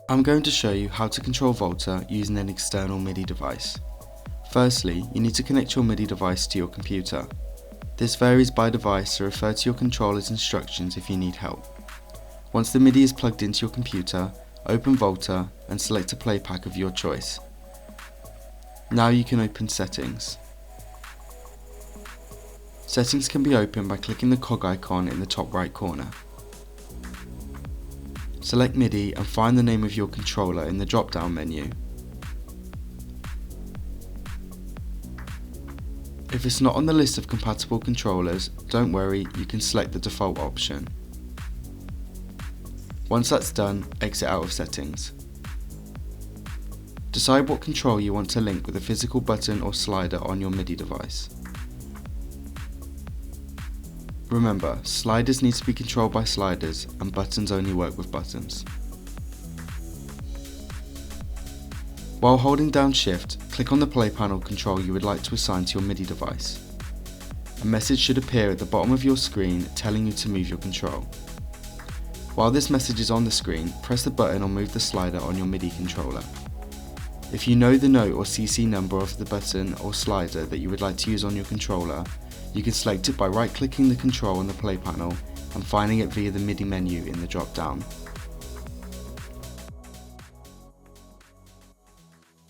I'm going to show you how to control Volta using an external MIDI device. Firstly, you need to connect your MIDI device to your computer. This varies by device, so refer to your controller's instructions if you need help. Once the MIDI is plugged into your computer, open Volta and select a playback of your choice. Now you can open Settings. Settings can be opened by clicking the cog icon in the top right corner. Select MIDI and find the name of your controller in the drop-down menu. If it's not on the list of compatible controllers, don't worry, you can select the default option. Once that's done, exit out of Settings. Decide what control you want to link with a physical button or slider on your MIDI device. Remember, sliders need to be controlled by sliders and buttons only work with buttons. While holding down Shift, click on the play panel control you would like to assign to your MIDI device. A message should appear at the bottom of your screen telling you to move your control. While this message is on the screen, press the button or move the slider on your MIDI controller. If you know the note or CC number of the button or slider that you would like to use on your controller, you can select it by right-clicking the control on the play panel and finding it via the MIDI menu in the drop-down.